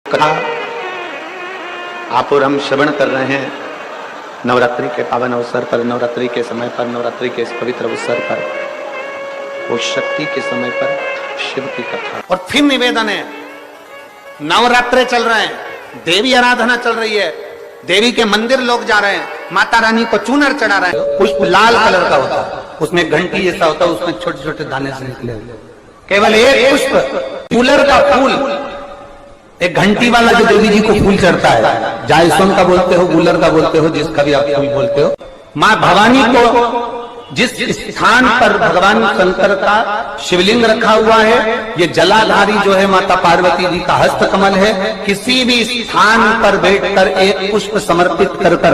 कथा आप और हम श्रवण कर रहे हैं नवरात्रि के पावन अवसर पर, नवरात्रि के समय पर, नवरात्रि के इस पवित्र अवसर पर, वो शक्ति के समय पर शिव की कथा। और फिर निवेदन है, नवरात्रे चल रहे हैं, देवी आराधना चल रही है, देवी के मंदिर लोग जा रहे हैं, माता रानी को चूनर चढ़ा रहे हैं। पुष्प लाल कलर का होता है, उसमें घंटी जैसा होता है, उसमें छोटे छोटे दाने से निकले हुए, केवल एक पुष्प कूलर का फूल, एक घंटी वाला जो देवी जी को फूल चढ़ता है, जायसवन का बोलते हो, गुलर का बोलते हो, जिसका भी आप फूल बोलते हो। माँ भवानी को जिस स्थान पर भगवान शंकर का शिवलिंग रखा हुआ है, ये जलाधारी जो है माता पार्वती जी का हस्त कमल है, किसी भी स्थान पर बैठकर एक पुष्प समर्पित कर कर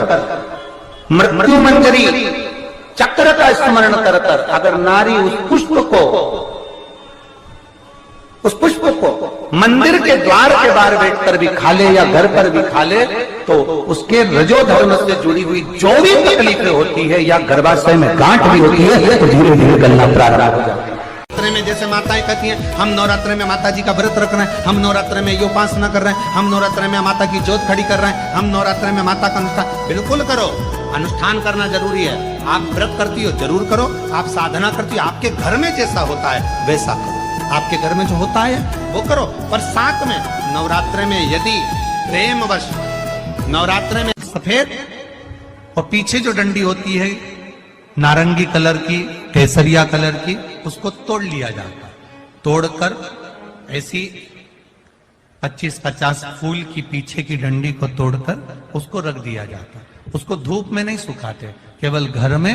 मृत्यु मंजरी चक्र का स्मरण कर कर अगर नारी उस पुष्प को मंदिर के द्वार के बाहर बैठकर भी खा ले या घर पर भी खा ले, तो उसके रजो धर्म से जुड़ी हुई जो भी तकलीफें होती है या गर्भाशय में गांठ भी होती है, तो धीरे धीरे गलना प्रारंभ हो जाता है। नवरात्रे में जैसे माताएं कहती हैं, हम नवरात्रे में माता जी का व्रत रख रहे हैं, हम नवरात्रे में ये उपासना कर रहे हैं, हम नवरात्रे में माता की ज्योत खड़ी कर रहे हैं, हम नवरात्रे में माता का अनुष्ठान। बिल्कुल करो, अनुष्ठान करना जरूरी है। आप व्रत करती हो जरूर करो, आप साधना करती हो, आपके घर में जैसा होता है वैसा करो, आपके घर में जो होता है वो करो। पर साथ में नवरात्रे में यदि प्रेमवश नवरात्रे में सफेद और पीछे जो डंडी होती है नारंगी कलर की, केसरिया कलर की, उसको तोड़ लिया जाता है। तोड़कर ऐसी 25-50 फूल की पीछे की डंडी को तोड़कर उसको रख दिया जाता है। उसको धूप में नहीं सुखाते, केवल घर में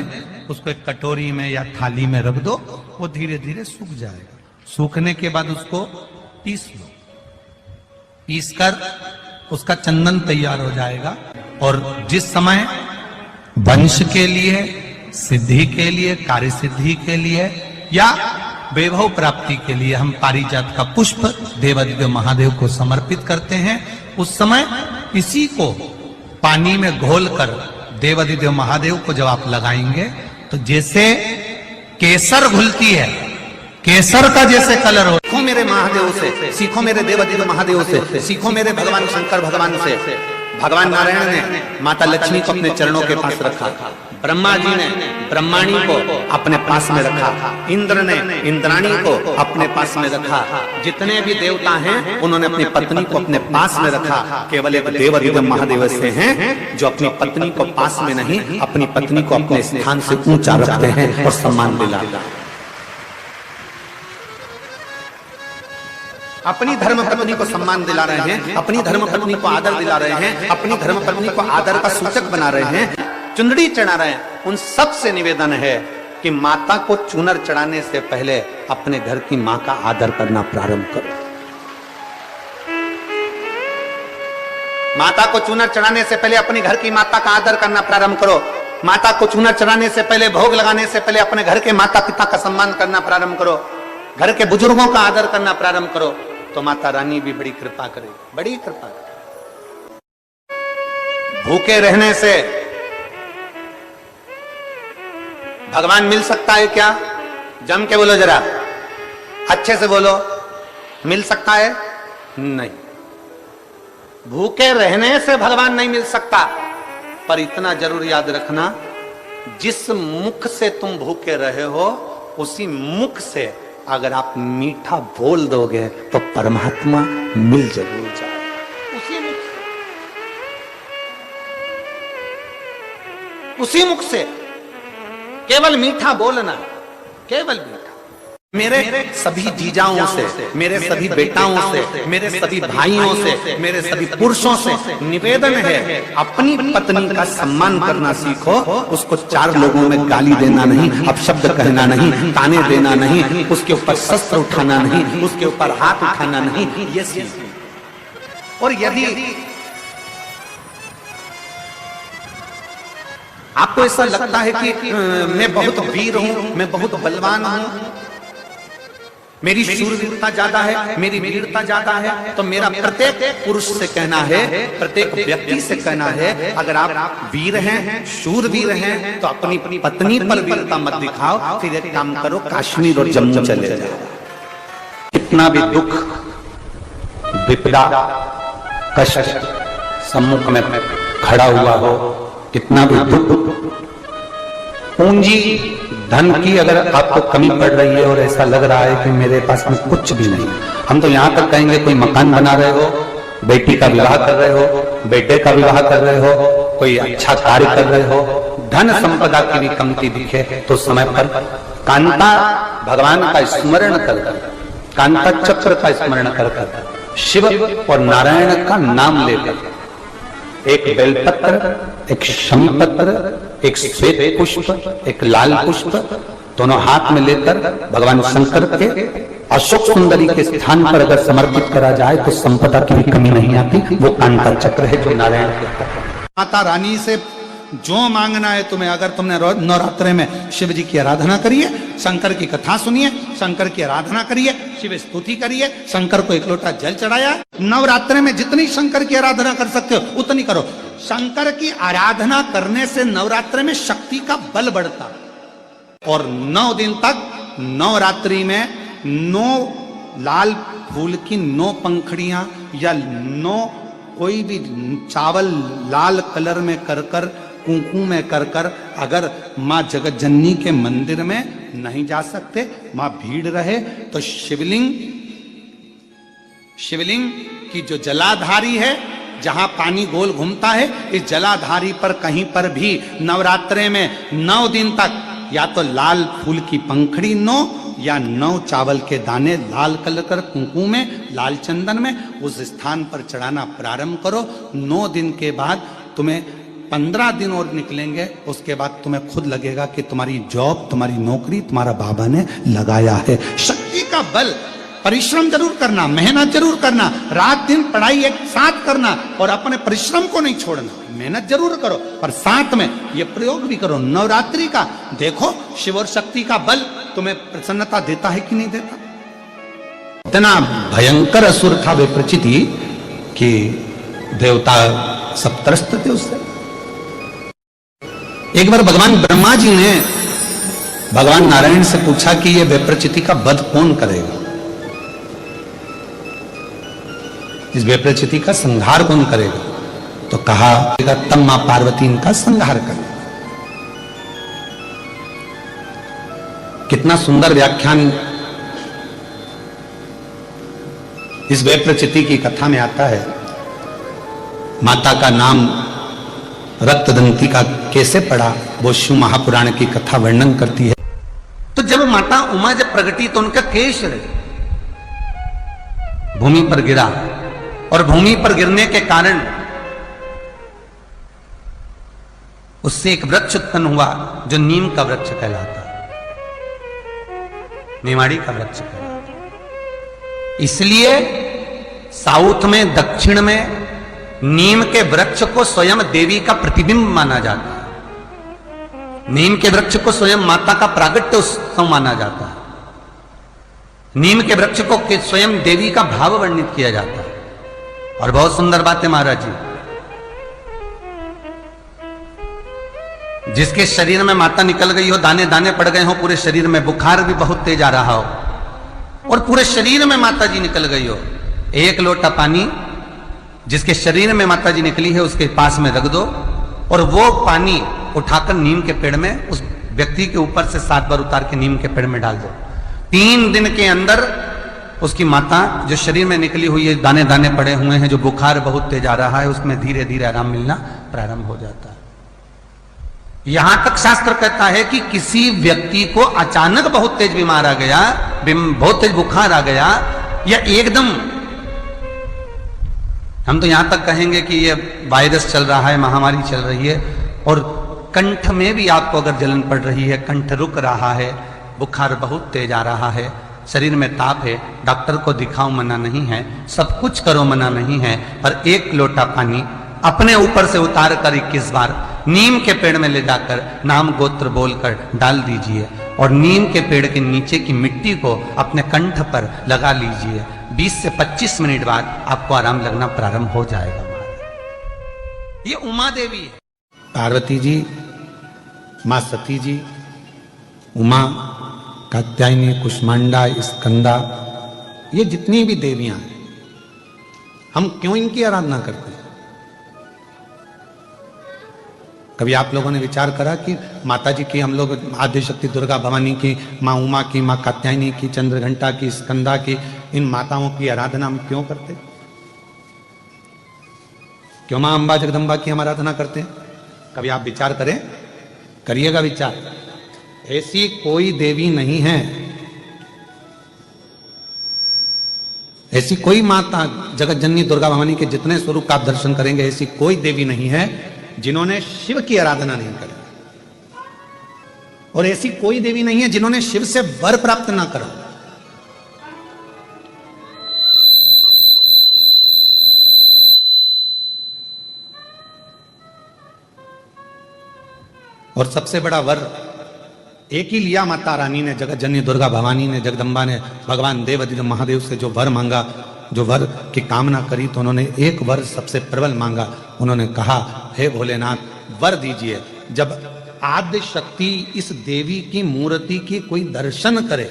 उसको एक कटोरी में या थाली में रख दो, वो धीरे धीरे सूख जाएगा। सूखने के बाद उसको पीस लो, पीसकर उसका चंदन तैयार हो जाएगा। और जिस समय वंश के लिए, सिद्धि के लिए, कार्य सिद्धि के लिए या वैभव प्राप्ति के लिए हम पारिजात का पुष्प देवादिदेव महादेव को समर्पित करते हैं, उस समय इसी को पानी में घोलकर देवादिदेव महादेव को जब आप लगाएंगे तो जैसे केसर घुलती है, केसर का जैसे कलर हो। सीखो मेरे महादेव से, सीखो मेरे देवादिदेव महादेव से, सीखो मेरे भगवान शंकर भगवान से। भगवान नारायण ने माता लक्ष्मी को अपने चरणों के पास रखा, ब्रह्मा जी ने ब्रह्माणी को अपने पास में रखा, इंद्र ने इंद्राणी को अपने पास में रखा, जितने भी देवता हैं उन्होंने अपनी पत्नी को अपने पास में रखा। केवल एक देवादिदेव महादेव से हैं जो अपनी पत्नी को पास में नहीं, अपनी पत्नी को अपने स्थान से ऊंचा रखते हैं और सम्मान दिलाते हैं। अपनी धर्म पत्नी को सम्मान दिला रहे हैं, अपनी धर्म पत्नी को आदर दिला रहे हैं, अपनी धर्म पत्नी को आदर का सूचक बना रहे हैं, चुंदड़ी चढ़ा रहे हैं। उन सब से निवेदन है कि माता को चूनर चढ़ाने से पहले अपने घर की मां का आदर करना प्रारंभ करो। माता को चूनर चढ़ाने से पहले अपने घर की माता का आदर करना प्रारंभ करो। माता को चूनर चढ़ाने से पहले, भोग लगाने से पहले अपने घर के माता पिता का सम्मान करना प्रारंभ करो, घर के बुजुर्गों का आदर करना प्रारंभ करो, तो माता रानी भी बड़ी कृपा करे, बड़ी कृपा करे। भूखे रहने से भगवान मिल सकता है क्या? जम के बोलो जरा, अच्छे से बोलो, मिल सकता है? नहीं, भूखे रहने से भगवान नहीं मिल सकता। पर इतना जरूर याद रखना, जिस मुख से तुम भूखे रहे हो उसी मुख से अगर आप मीठा बोल दोगे तो परमात्मा मिल जरूर जाए। उसी मुख से केवल मीठा बोलना, केवल मीठा। मेरे सभी जीजाओं से, मेरे सभी बेटाओं से, मेरे सभी भाइयों से, मेरे सभी पुरुषों से निवेदन है, अपनी पत्नी का सम्मान करना सीखो। उसको चार लोगों में गाली देना नहीं, अपशब्द कहना नहीं, ताने देना नहीं, उसके ऊपर शस्त्र उठाना नहीं, उसके ऊपर हाथ उठाना नहीं, ये सीखो। और यदि आपको ऐसा लगता है कि मैं बहुत वीर हूं, मैं बहुत बलवान हूं, मेरी शूरवीरता ज्यादा है, मेरी वीरता ज्यादा है, तो मेरा प्रत्येक पुरुष से कहना है, प्रत्येक व्यक्ति से कहना है, अगर आप वीर हैं, शूरवीर हैं, तो अपनी पत्नी पर वीरता मत दिखाओ। फिर एक काम करो, कश्मीर और जम्मू चले जाओ। कितना भी दुख, विपदा, कष्ट सम्मुख में खड़ा हुआ हो, कितना भी दुख, पूंजी धन की अगर आपको कमी पड़ रही है और ऐसा लग रहा है कि मेरे पास में कुछ भी नहीं, हम तो यहां तक कहेंगे कोई मकान बना रहे हो, बेटी का विवाह कर रहे हो, बेटे का विवाह कर रहे हो, कोई अच्छा कार्य कर रहे हो, धन संपदा की भी कमती दिखे तो समय पर कांता भगवान का स्मरण कर, कांता चक्र का स्मरण कर, शिव और नारायण का नाम लेकर एक बेलपत्र, एक शमी पत्र, एक श्वेत पुष्प, एक लाल पुष्प दोनों हाथ में लेकर भगवान शंकर के अशोक सुंदरी के स्थान पर अगर समर्पित करा जाए तो संपदा की भी कमी नहीं आती। वो कांता चक्र है जो नारायण के माता रानी से जो मांगना है तुम्हें, अगर तुमने नवरात्रे में शिव जी की आराधना करिए, शंकर की कथा सुनिए, शंकर की आराधना करिए, शिव स्तुति करिए, शंकर को एक लोटा जल चढ़ाया, नवरात्रे में जितनी शंकर की आराधना कर सकते हो उतनी करो। शंकर की आराधना करने से नवरात्रे में शक्ति का बल बढ़ता और 9 दिन तक नवरात्रि में 9 लाल फूल की 9 पंखड़ियां या 9 कोई भी चावल लाल कलर में कर कर, कुंकू में कर कर, अगर माँ जगत जननी के मंदिर में नहीं जा सकते, माँ भीड़ रहे तो शिवलिंग की जो जलाधारी है, जहां पानी गोल घूमता है, इस जलाधारी पर कहीं पर भी नवरात्रे में 9 दिन तक या तो लाल फूल की पंखड़ी 9 या 9 चावल के दाने लाल कलर कर कुंकू में, लाल चंदन में उस स्थान पर चढ़ाना प्रारंभ करो। 9 दिन के बाद तुम्हें 15 दिन और निकलेंगे, उसके बाद तुम्हें खुद लगेगा कि तुम्हारी जॉब, तुम्हारी नौकरी तुम्हारा बाबा ने लगाया है। शक्ति का बल, परिश्रम जरूर करना, मेहनत जरूर करना, रात दिन पढ़ाई एक साथ करना और अपने परिश्रम को नहीं छोड़ना। मेहनत जरूर करो पर साथ में ये प्रयोग भी करो नवरात्रि का। देखो शिव और शक्ति का बल तुम्हें प्रसन्नता देता है कि नहीं देता। इतना भयंकर असुर था विप्रचिति कि देवता सब त्रस्त थे उससे। एक बार भगवान ब्रह्मा जी ने भगवान नारायण से पूछा कि ये विप्रचिति का वध कौन करेगा, इस विप्रचिति का संहार कौन करेगा? तो कहा तब मां पार्वती इनका संहार करे। कितना सुंदर व्याख्यान इस विप्रचिति की कथा में आता है। माता का नाम रक्तदंती का कैसे पड़ा, वो शिव महापुराण की कथा वर्णन करती है। तो जब माता उमा जब प्रगटी तो उनका केश भूमि पर गिरा और भूमि पर गिरने के कारण उससे एक वृक्ष उत्पन्न हुआ जो नीम का वृक्ष कहलाता है, निमाड़ी का वृक्ष कहलाता है। इसलिए साउथ में, दक्षिण में नीम के वृक्ष को स्वयं देवी का प्रतिबिंब माना जाता है। नीम के वृक्ष को स्वयं माता का प्रागट्य उत्सव माना जाता है। नीम के वृक्ष को स्वयं देवी का भाव वर्णित किया जाता है। और बहुत सुंदर बात है महाराज जी, जिसके शरीर में माता निकल गई हो, दाने दाने पड़ गए हो पूरे शरीर में, बुखार भी बहुत तेज आ रहा हो और पूरे शरीर में माता जी निकल गई हो, 1 लोटा पानी जिसके शरीर में माता जी निकली है उसके पास में रख दो और वो पानी उठाकर नीम के पेड़ में उस व्यक्ति के ऊपर से 7 बार उतार के नीम के पेड़ में डाल दो। 3 दिन के अंदर उसकी माता जो शरीर में निकली हुई है, दाने दाने पड़े हुए हैं, जो बुखार बहुत तेज आ रहा है, उसमें धीरे धीरे आराम मिलना प्रारंभ हो जाता है। यहां तक शास्त्र कहता है कि किसी व्यक्ति को अचानक बहुत तेज बीमार आ गया, बहुत तेज बुखार आ गया, या एकदम, हम तो यहां तक कहेंगे कि ये वायरस चल रहा है, महामारी चल रही है और कंठ में भी आपको अगर जलन पड़ रही है, कंठ रुक रहा है, बुखार बहुत तेज आ रहा है, शरीर में ताप है, डॉक्टर को दिखाओ मना नहीं है, सब कुछ करो मना नहीं है, पर 1 लोटा पानी अपने ऊपर से उतार कर 21 बार नीम के पेड़ में ले जाकर नाम गोत्र बोलकर डाल दीजिए और नीम के पेड़ के नीचे की मिट्टी को अपने कंठ पर लगा लीजिए। 20 से 25 मिनट बाद आपको आराम लगना प्रारंभ हो जाएगा। ये उमा देवी है, पार्वती जी, मां सती जी, उमा, कात्यायनी, कुष्मांडा, स्कंदा, ये जितनी भी देवियां हैं, हम क्यों इनकी आराधना करते हैं? कभी आप लोगों ने विचार करा कि माता जी की, हम लोग आद्य शक्ति दुर्गा भवानी की, माँ उमा की, माँ कात्यायनी की, चंद्रघंटा की, स्कंदा की, इन माताओं की आराधना हम क्यों करते? क्यों माँ अंबा जगदम्बा की हम आराधना करते हैं? कभी आप विचार करें, करिएगा विचार। ऐसी कोई देवी नहीं है, ऐसी कोई माता, जगत जननी दुर्गा भवानी के जितने स्वरूप का आप दर्शन करेंगे, ऐसी कोई देवी नहीं है जिन्होंने शिव की आराधना नहीं करी, और ऐसी कोई देवी नहीं है जिन्होंने शिव से वर प्राप्त ना करा। और सबसे बड़ा वर एक ही लिया माता रानी ने, जगत जननी दुर्गा भवानी ने, जगदम्बा ने भगवान देवाधिदेव महादेव से जो वर मांगा, जो वर की कामना करी, तो उन्होंने एक वर सबसे प्रबल मांगा। उन्होंने कहा, हे भोलेनाथ वर दीजिए, जब आद्य शक्ति इस देवी की मूर्ति की कोई दर्शन करे,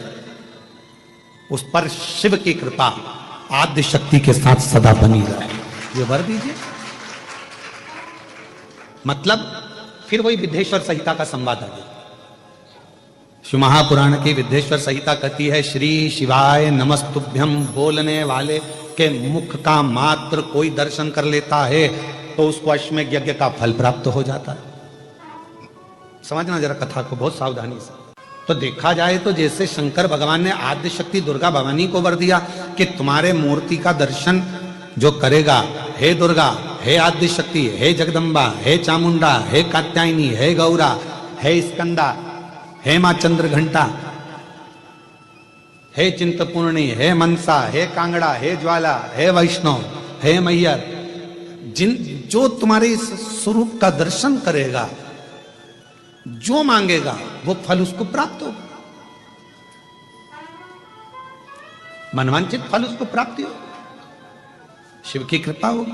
उस पर शिव की कृपा आद्य शक्ति के साथ सदा बनी रहे, ये वर दीजिए। मतलब फिर वही विद्येश्वर संहिता का संवाद आ गया। शिव महापुराण की विद्येश्वर संहिता कहती है, श्री शिवाय नमस्तुभ्यम बोलने वाले के मुख का मात्र कोई दर्शन कर लेता है तो उसको अश्वमेध यज्ञ का फल प्राप्त हो जाता है। समझना जरा कथा को बहुत सावधानी से। तो देखा जाए तो जैसे शंकर भगवान ने आद्य शक्ति दुर्गा भवानी को वर दिया कि तुम्हारे मूर्ति का दर्शन जो करेगा, हे दुर्गा, हे आद्य शक्ति, हे जगदम्बा, हे चामुंडा, हे कात्यायनी, हे गौरा, हे स्कंदा, हे मां चंद्रघंटा, हे चिंतपूर्णी, हे मनसा, हे कांगड़ा, हे ज्वाला, हे वैष्णव, हे मैयर, जो तुम्हारे इस स्वरूप का दर्शन करेगा, जो मांगेगा वो फल उसको प्राप्त होगा, मनवांचित फल उसको प्राप्ति हो, शिव की कृपा होगी।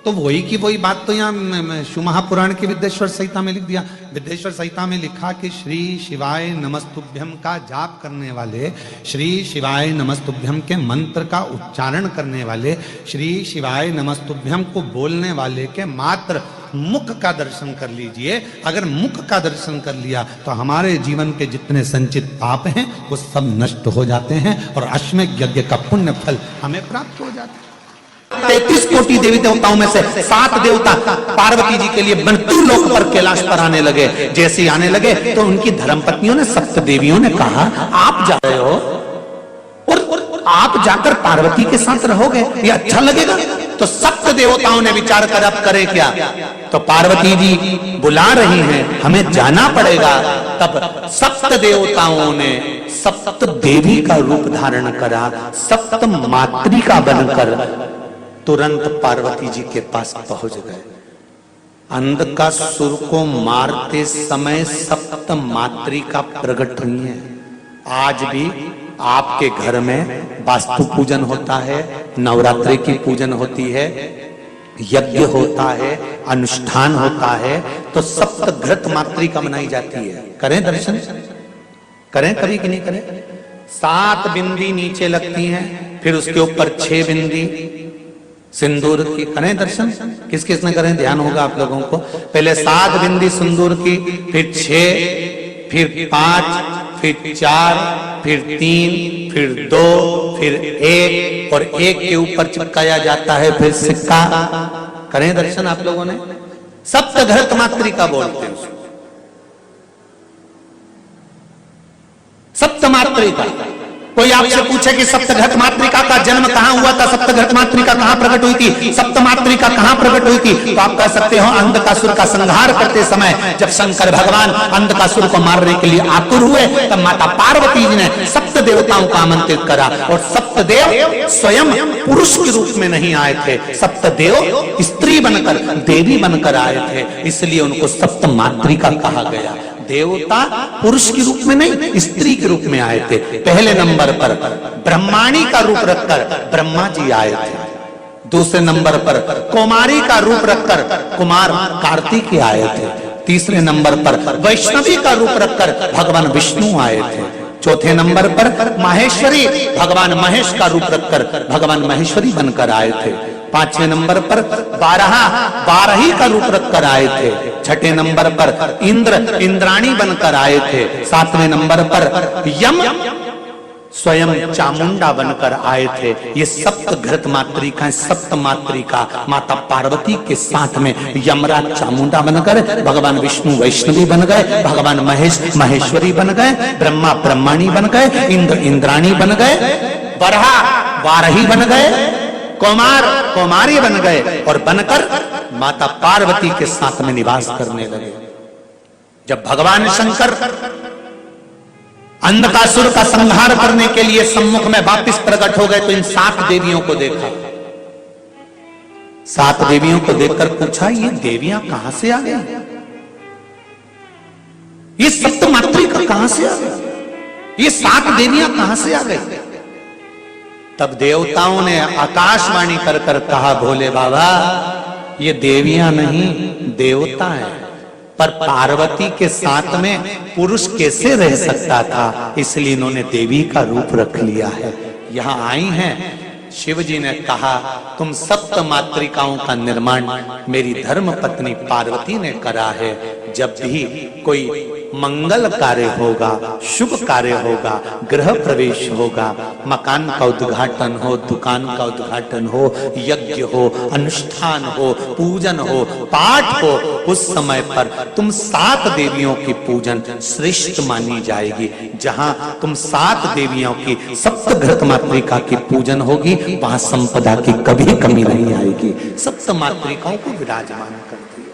तो वही की वही बात तो यहाँ शिव महापुराण की विद्येश्वर संहिता में लिख दिया। विद्येश्वर संहिता में लिखा कि श्री शिवाय नमस्तुभ्यम का जाप करने वाले, श्री शिवाय नमस्तुभ्यम के मंत्र का उच्चारण करने वाले, श्री शिवाय नमस्तुभ्यम को बोलने वाले के मात्र मुख का दर्शन कर लीजिए। अगर मुख का दर्शन कर लिया तो हमारे जीवन के जितने संचित पाप हैं वो सब नष्ट हो जाते हैं और अश्वमेध यज्ञ का पुण्य फल हमें प्राप्त हो जाता है। 33 कोटि देवी देवताओं में से 7 देवता पार्वती जी के लिए बनतू लोक पर कैलाश पर आने लगे। जैसे ही आने लगे तो उनकी धर्मपत्नियों ने, सप्त देवियों ने कहा, आप जा रहे हो और आप जाकर पार्वती के साथ रहोगे, ये अच्छा लगेगा? तो सप्त देवताओं ने विचार कर अब करें क्या? तो पार्वती जी बुला रही हैं, हमें जाना पड़ेगा। तब सप्त देवताओं ने सप्त देवी का रूप धारण करा, सप्त मातृका बनकर तुरंत पार्वती जी के पास पहुंच गए। अंधकासुर को मारते समय सप्त मातृका प्रकट हुई है। आज भी आपके घर में वास्तु पूजन होता है, नवरात्रि की पूजन होती है, यज्ञ होता है, अनुष्ठान होता है, तो सप्त घृत मातृका मनाई जाती है। करें दर्शन, करें कभी कि नहीं करें? 7 बिंदी नीचे लगती हैं, फिर उसके ऊपर 6 बिंदी सिंदूर की। करें दर्शन, किस किस ने करें? ध्यान होगा आप लोगों को। पहले 7 बिंदी सिंदूर की, फिर 6, फिर 5, फिर 4, फिर 3, फिर 2, फिर 1, और 1 के ऊपर चिपकाया जाता है फिर सिक्का। करें दर्शन आप लोगों ने? सप्त घृत मातृका बोलते हैं उसको, सप्त मातृका। कोई आपसे पूछे कि सप्तघट मातृका का जन्म कहां हुआ था, सप्तघट मातृका कहां प्रकट हुई थी, सप्त मातृका कहां प्रकट हुई थी, तो आप कह सकते हो अंधकासुर का संहार करते समय जब शंकर भगवान अंधकासुर को मारने के लिए आतुर हुए, तब माता पार्वती जी ने सप्त देवताओं को आमंत्रित करा। और सप्तदेव स्वयं पुरुष के रूप में नहीं आए थे, सप्तदेव स्त्री बनकर, देवी बनकर आए थे, इसलिए उनको सप्त मातृका कहा गया। देवता पुरुष के रूप में नहीं, स्त्री के रूप में आए थे। पहले नंबर पर ब्रह्माणी का रूप रखकर ब्रह्मा जी आए थे। दूसरे नंबर पर कुमारी का रूप रखकर कुमार कार्तिक आए थे। तीसरे नंबर पर वैष्णवी का रूप रखकर भगवान विष्णु आए थे। चौथे नंबर पर माहेश्वरी, भगवान महेश का रूप रखकर भगवान महेश्वरी बनकर आए थे। पांचवें नंबर पर बारही का रूप रखकर आए थे। छठे नंबर पर इंद्राणी बनकर आए थे। सातवें नंबर पर यम स्वयं चामुंडा बनकर आए थे। ये सप्त घृत मातृका, सप्त मातृका माता पार्वती के साथ में यमराज चामुंडा बनकर, भगवान विष्णु वैष्णवी बन गए, भगवान महेश महेश्वरी बन गए, ब्रह्मा ब्रह्माणी बन गए, इंद्र इंद्राणी बन गए, बरहा वारही बन गए, कुमार कुमारी बन गए और बनकर माता पार्वती के साथ में निवास करने लगे। जब भगवान शंकर अंधकासुर का संहार करने के लिए सम्मुख में वापिस प्रकट हो गए तो इन 7 देवियों को देखा। 7 देवियों को देखकर पूछा, ये देवियां कहां से आ गई? ये सप्त मातृका कहां से आ गई? ये 7 देवियां कहां से आ गई? तब देवताओं ने आकाशवाणी कर कर कहा, भोले बाबा ये देवियां नहीं देवता हैं, पर पार्वती के साथ में पुरुष कैसे रह सकता था, इसलिए इन्होंने देवी का रूप रख लिया है। यहां आई हैं। शिव जी ने कहा, तुम सप्त मातृकाओं का निर्माण मेरी धर्म पत्नी पार्वती ने करा है। जब भी कोई मंगल कार्य होगा, शुभ कार्य होगा, गृह प्रवेश होगा, मकान का उद्घाटन हो, दुकान का उद्घाटन हो, यज्ञ हो, अनुष्ठान हो, पूजन हो, पाठ हो, उस समय पर तुम 7 देवियों की पूजन श्रेष्ठ मानी जाएगी। जहां तुम 7 देवियों की सप्त घृत मातृका की पूजन होगी, वहां संपदा की कभी कमी नहीं आएगी। सप्त मातृकाओं को विराजमान करती है।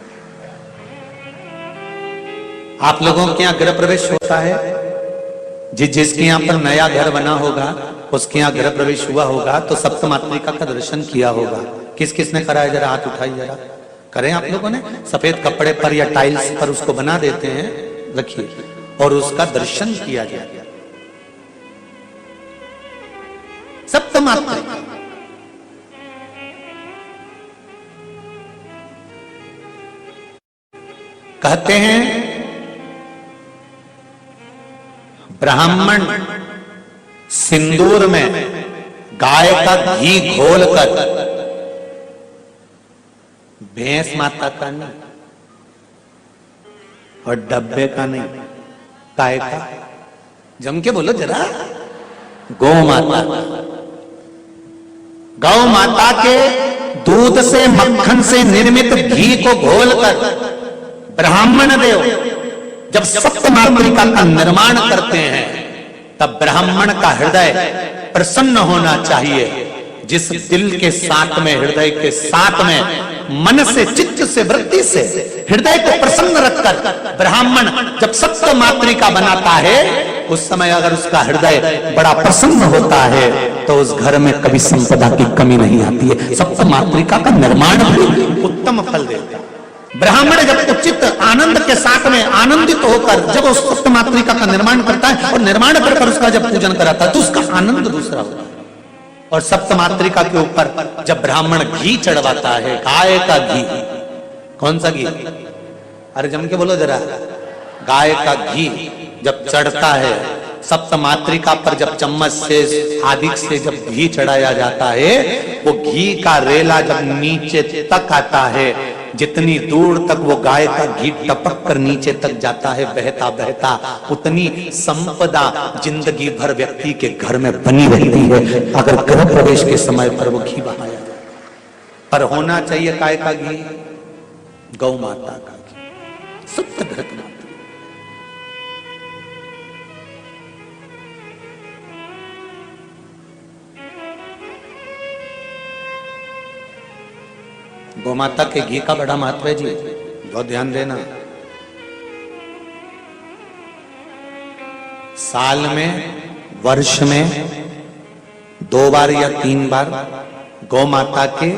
आप लोगों के यहाँ गृह प्रवेश होता है, जिसके यहाँ पर नया घर बना होगा, उसके यहाँ गृह प्रवेश हुआ होगा तो सप्त मातृका का दर्शन किया होगा। किस किस ने कराया? जरा हाथ उठाइए, जरा करें आप लोगों ने। सफेद कपड़े पर या टाइल्स पर उसको बना देते हैं, रखिए और उसका दर्शन किया जाए। सप्त मातृका कहते हैं, ब्राह्मण सिंदूर में गाय का घी घोलकर, भैंस माता का नहीं और डब्बे का नहीं, गाय का, जम के बोलो जरा, गौ माता, गौ माता के दूध से मक्खन से निर्मित घी को घोलकर ब्राह्मण देव जब सप्त मातृका का निर्माण करते हैं, तब ब्राह्मण का हृदय प्रसन्न होना चाहिए। जिस दिल के साथ में, हृदय के साथ में, मन से, चित्त से, वृत्ति से हृदय को प्रसन्न रखकर ब्राह्मण जब सप्त मातृका बनाता है, उस समय अगर उसका हृदय बड़ा प्रसन्न होता है तो उस घर में कभी संपदा की कमी नहीं आती है। सप्त मातृका का निर्माण भी उत्तम फल देता है। ब्राह्मण जब उचित आनंद के साथ में आनंदित होकर जब उस सप्त मातृका का निर्माण करता है और निर्माण कर उसका जब पूजन कराता है तो उसका आनंद दूसरा होता है। और सप्त मातृका के ऊपर जब ब्राह्मण घी चढ़वाता है, गाय का घी, कौन सा घी? अरे जम के बोलो जरा, गाय का घी जब चढ़ता है, सप्त मातृका पर जब चम्मच से आदि से जब घी चढ़ाया जाता है, वो घी का रेला जब नीचे तक आता है, जितनी दूर तक वो गाय का घी टपक कर नीचे तक जाता है बहता बहता, उतनी संपदा जिंदगी भर व्यक्ति के घर में बनी रहती है अगर गृह प्रवेश के समय पर वो घी बहाया जाए। पर होना चाहिए गाय का घी, गौ माता का घी, सप्त घृत माता। गौ माता के घी का बड़ा महत्व है जी, बहुत ध्यान देना। साल में, वर्ष में 2 बार या 3 बार गौ माता के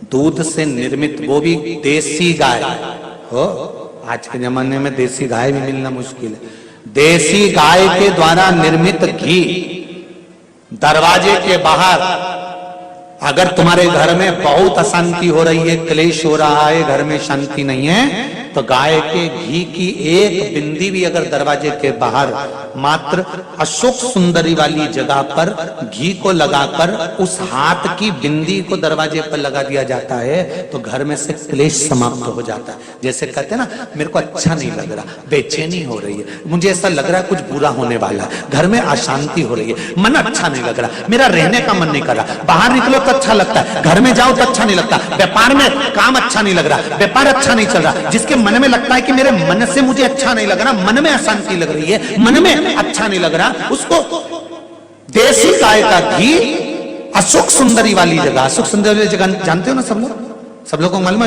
दूध से निर्मित, वो भी देसी गाय हो, आज के जमाने में देसी गाय भी मिलना मुश्किल है, देसी गाय के द्वारा निर्मित घी दरवाजे के बाहर, अगर तुम्हारे घर में बहुत अशांति हो रही है, क्लेश हो रहा है, घर में शांति नहीं है, तो गाय के घी की एक बिंदी भी अगर दरवाजे के बाहर मात्र अशोक सुंदरी वाली जगह पर घी को लगाकर उस हाथ की बिंदी को दरवाजे पर लगा दिया जाता है तो घर में से क्लेश समाप्त हो जाता है। जैसे कहते हैं ना, मेरे को अच्छा नहीं लग रहा, बेचैनी हो रही है, मुझे ऐसा लग रहा है कुछ बुरा होने वाला है, घर में अशांति हो रही है, मन अच्छा नहीं लग रहा, मेरा रहने का मन नहीं कर रहा, बाहर निकलो तो अच्छा लगता है, घर में जाओ तो अच्छा नहीं लगता, व्यापार में काम अच्छा नहीं लग रहा, व्यापार अच्छा नहीं चल रहा, जिसके मन में लगता है कि मेरे मन से मुझे अच्छा नहीं लग रहा, मन में अशांति लग रही है, मन में अच्छा नहीं लग रहा, उसको देसी गाय का घी अशोक सुंदरी वाली जगह, अशोक सुंदरी वाली जगह जानते हो ना सब लोग को मालूम है।